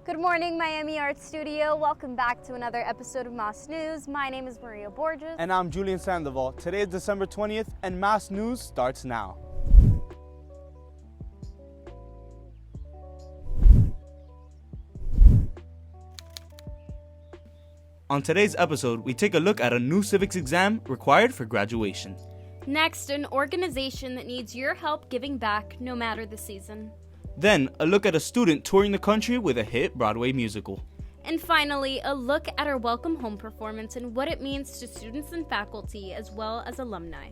Good morning, Miami Art Studio. Welcome back to another episode of Mass News. My name is Maria Borges. And I'm Julian Sandoval. Today is December 20th and Mass News starts now. On today's episode, we take a look at a new civics exam required for graduation. Next, an organization that needs your help giving back no matter the season. Then, a look at a student touring the country with a hit Broadway musical. And finally, a look at our Welcome Home performance and what it means to students and faculty as well as alumni.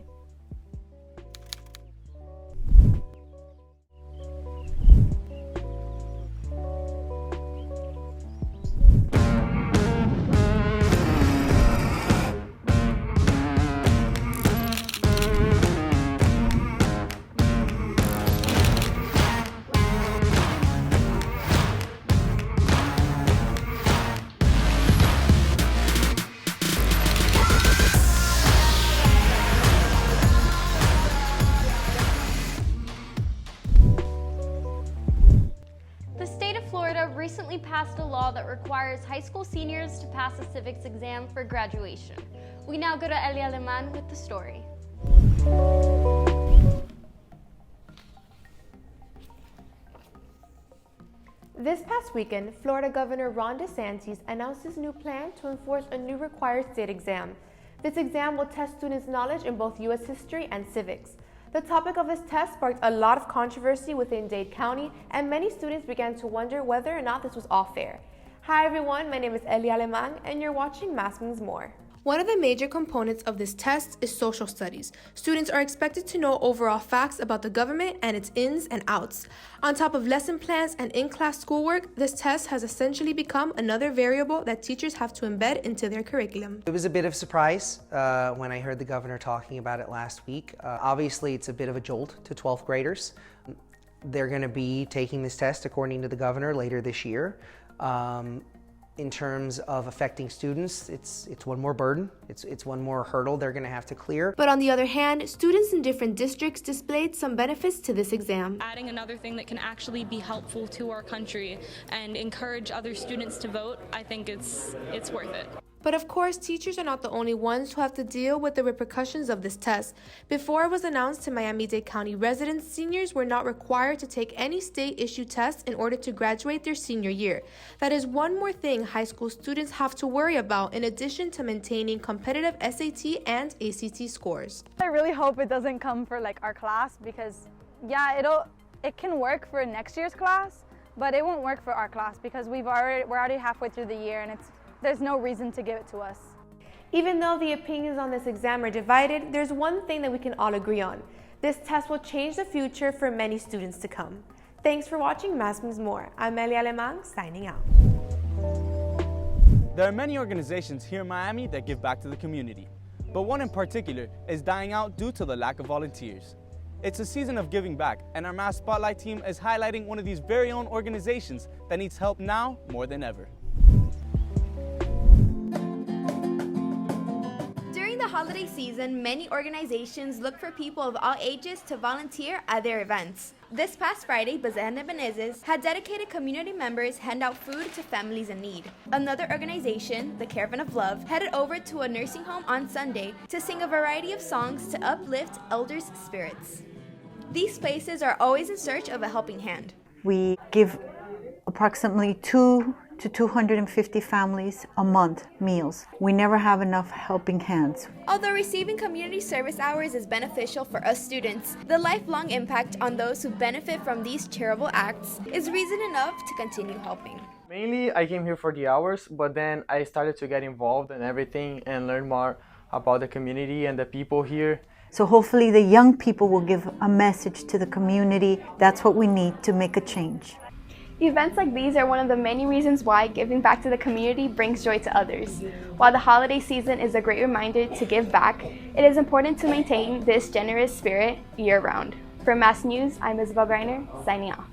Florida recently passed a law that requires high school seniors to pass a civics exam for graduation. We now go to Eli Aleman with the story. This past weekend, Florida Governor Ron DeSantis announced his new plan to enforce a new required state exam. This exam will test students' knowledge in both U.S. history and civics. The topic of this test sparked a lot of controversy within Dade County, and many students began to wonder whether or not this was all fair. Hi everyone, my name is Eli Aleman, and you're watching Mass Means More. One of the major components of this test is social studies. Students are expected to know overall facts about the government and its ins and outs. On top of lesson plans and in-class schoolwork, this test has essentially become another variable that teachers have to embed into their curriculum. It was a bit of a surprise when I heard the governor talking about it last week. Obviously, it's a bit of a jolt to 12th graders. They're going to be taking this test, according to the governor, later this year. In terms of affecting students, it's one more burden, it's one more hurdle they're going to have to clear. But on the other hand, students in different districts displayed some benefits to this exam. Adding another thing that can actually be helpful to our country and encourage other students to vote, I think it's worth it. But of course, teachers are not the only ones who have to deal with the repercussions of this test. Before it was announced to Miami-Dade County residents, seniors were not required to take any state-issued tests in order to graduate their senior year. That is one more thing high school students have to worry about in addition to maintaining competitive SAT and ACT scores. I really hope it doesn't come for our class because, yeah, it can work for next year's class, but it won't work for our class because we're already halfway through the year and there's no reason to give it to us. Even though the opinions on this exam are divided, there's one thing that we can all agree on. This test will change the future for many students to come. Thanks for watching Mass Means More. I'm Eli Aleman, signing out. There are many organizations here in Miami that give back to the community, but one in particular is dying out due to the lack of volunteers. It's a season of giving back, and our Mass Spotlight team is highlighting one of these very own organizations that needs help now more than ever. During the holiday season, many organizations look for people of all ages to volunteer at their events. This past Friday, Bazaar de Menezes had dedicated community members hand out food to families in need. Another organization, the Caravan of Love, headed over to a nursing home on Sunday to sing a variety of songs to uplift elders' spirits. These places are always in search of a helping hand. We give approximately 2 to 250 families a month meals. We never have enough helping hands. Although receiving community service hours is beneficial for us students, the lifelong impact on those who benefit from these charitable acts is reason enough to continue helping. Mainly, I came here for the hours, but then I started to get involved in everything and learn more about the community and the people here. So hopefully the young people will give a message to the community. That's what we need to make a change. Events like these are one of the many reasons why giving back to the community brings joy to others. While the holiday season is a great reminder to give back, it is important to maintain this generous spirit year-round. For Mass News, I'm Isabelle Greiner, signing off.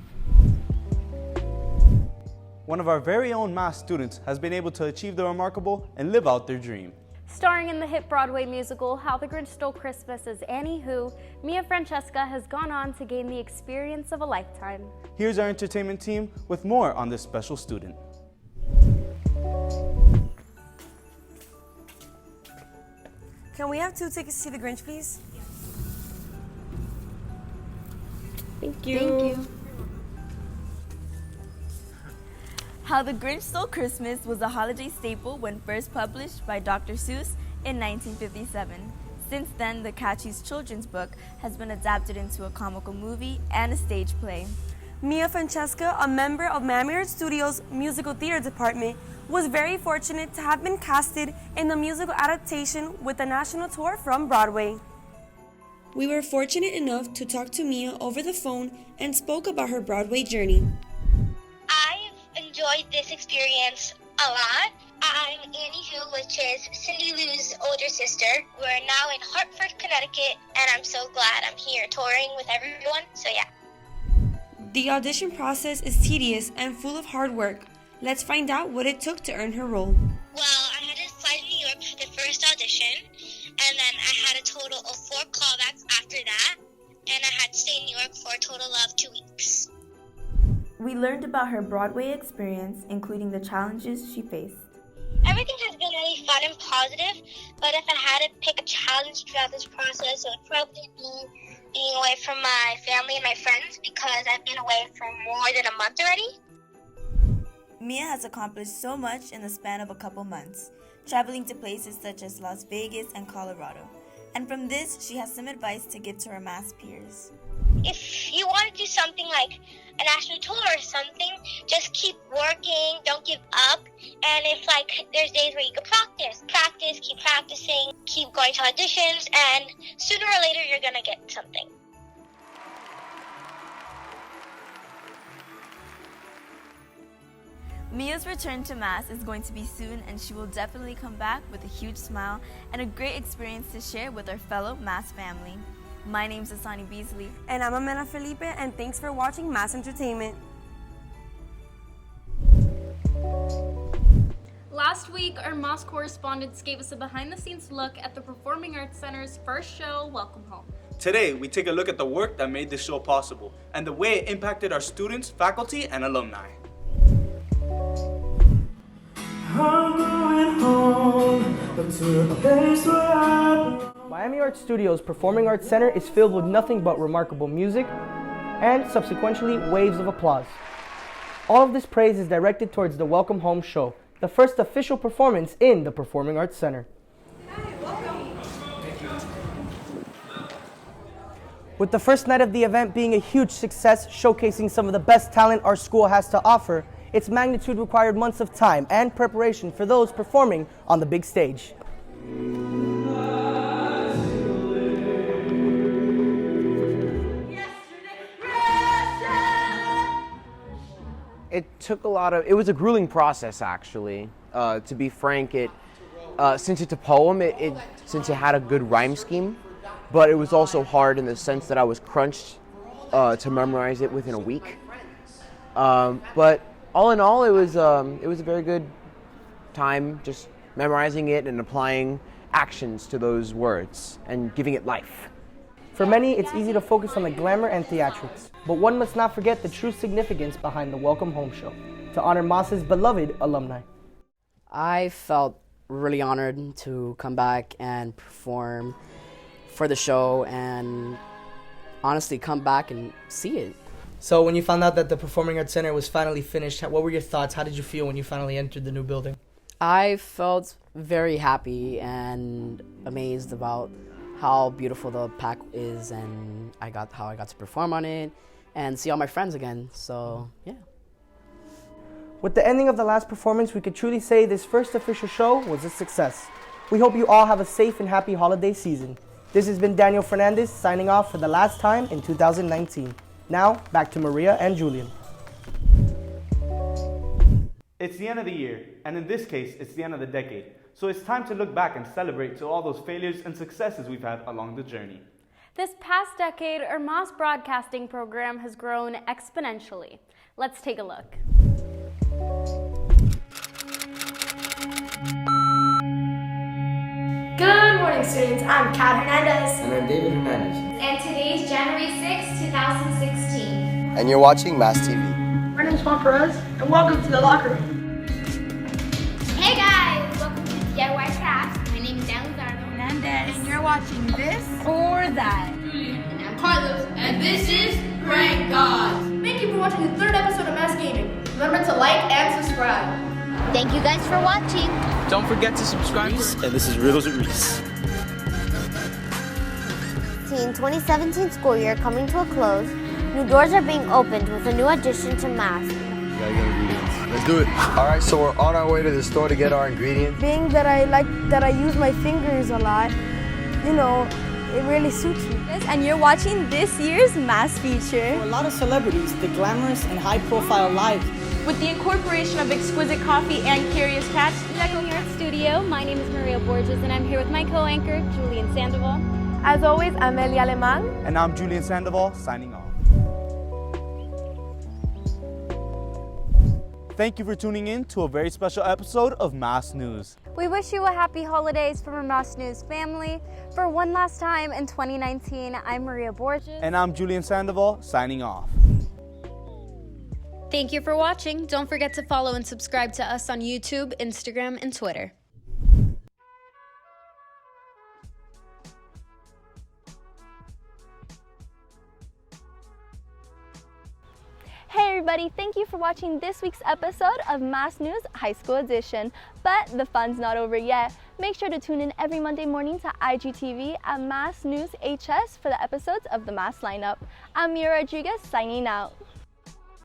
One of our very own Mass students has been able to achieve the remarkable and live out their dream. Starring in the hit Broadway musical How the Grinch Stole Christmas as Annie Who, Mia Francesca has gone on to gain the experience of a lifetime. Here's our entertainment team with more on this special student. Can we have 2 tickets to see the Grinch, please? Thank you. Thank you. How the Grinch Stole Christmas was a holiday staple when first published by Dr. Seuss in 1957. Since then, the catchy children's book has been adapted into a comical movie and a stage play. Mia Francesca, a member of Mammy Art Studios' musical theater department, was very fortunate to have been casted in the musical adaptation with a national tour from Broadway. We were fortunate enough to talk to Mia over the phone and spoke about her Broadway journey. I've enjoyed this experience a lot. I'm Annie Hill, which is Cindy Lou's older sister. We're now in Hartford, Connecticut, and I'm so glad I'm here touring with everyone, so yeah. The audition process is tedious and full of hard work. Let's find out what it took to earn her role. Well, I had to fly to New York for the first audition, and then I had a total of 4 callbacks after that, and I had to stay in New York for a total of 2 weeks. We learned about her Broadway experience, including the challenges she faced. Everything has been really fun and positive, but if I had to pick a challenge throughout this process, it would probably be being away from my family and my friends because I've been away for more than a month already. Mia has accomplished so much in the span of a couple months, traveling to places such as Las Vegas and Colorado. And from this, she has some advice to give to her mass peers. If you want to do something like a national tour or something, just keep working, don't give up. And if there's days where you can practice, keep practicing, keep going to auditions, and sooner or later you're gonna get something. Mia's return to Mass is going to be soon, and she will definitely come back with a huge smile and a great experience to share with our fellow Mass family. My name's Asani Beasley. And I'm Amena Felipe, and thanks for watching Mass Entertainment. Last week, our Mass correspondents gave us a behind-the-scenes look at the Performing Arts Center's first show, Welcome Home. Today, we take a look at the work that made this show possible and the way it impacted our students, faculty, and alumni. I'm going home, but to a place where I... Miami Art Studios' Performing Arts Center is filled with nothing but remarkable music and, subsequently, waves of applause. All of this praise is directed towards the Welcome Home show, the first official performance in the Performing Arts Center. With the first night of the event being a huge success, showcasing some of the best talent our school has to offer, its magnitude required months of time and preparation for those performing on the big stage. It took it was a grueling process actually. To be frank, since it's a poem, since it had a good rhyme scheme, but it was also hard in the sense that I was crunched to memorize it within a week. But all in all, it was a very good time just memorizing it and applying actions to those words and giving it life. For many, it's easy to focus on the glamour and theatrics, but one must not forget the true significance behind the Welcome Home show, to honor Moss's beloved alumni. I felt really honored to come back and perform for the show and honestly come back and see it. So when you found out that the Performing Arts Center was finally finished, what were your thoughts? How did you feel when you finally entered the new building? I felt very happy and amazed about how beautiful the pack is and how I got to perform on it and see all my friends again. So, yeah. With the ending of the last performance, we could truly say this first official show was a success. We hope you all have a safe and happy holiday season. This has been Daniel Fernandez signing off for the last time in 2019. Now, back to Maria and Julian. It's the end of the year, and in this case, it's the end of the decade. So it's time to look back and celebrate to all those failures and successes we've had along the journey. This past decade, our Mass broadcasting program has grown exponentially. Let's take a look. Good morning, students. I'm Kat Hernandez. And I'm David Hernandez. And today's January 6, 2016. And you're watching Mass TV. My name's Juan Perez, and welcome to the locker room. Hey guys, welcome to DIY Crafts. My name is Dan Lizardo. Hernandez. watching this or that. And I'm Carlos, and this is Prank Gods. Thank you for watching the third episode of Mass Gaming. Remember to like and subscribe. Thank you guys for watching. Don't forget to subscribe. And this is Riddles with Reese. 2017 school year coming to a close. New doors are being opened with a new addition to Mass. We gotta get ingredients. Let's do it. All right, so we're on our way to the store to get our ingredients. Being that I use my fingers a lot, you know, it really suits me. And you're watching this year's Mass feature. For a lot of celebrities, the glamorous and high-profile lives. With the incorporation of exquisite coffee and curious cats. Echo here at studio. My name is Maria Borges, and I'm here with my co-anchor, Julian Sandoval. As always, I'm Elia Alemán. And I'm Julian Sandoval, signing off. Thank you for tuning in to a very special episode of Mass News. We wish you a happy holidays from our Mass News family. For one last time in 2019, I'm Maria Borges. And I'm Julian Sandoval, signing off. Thank you for watching. Don't forget to follow and subscribe to us on YouTube, Instagram, and Twitter. Hey everybody, thank you for watching this week's episode of Mass News High School Edition. But the fun's not over yet. Make sure to tune in every Monday morning to IGTV at Mass News HS for the episodes of the Mass lineup. I'm Mira Rodriguez signing out.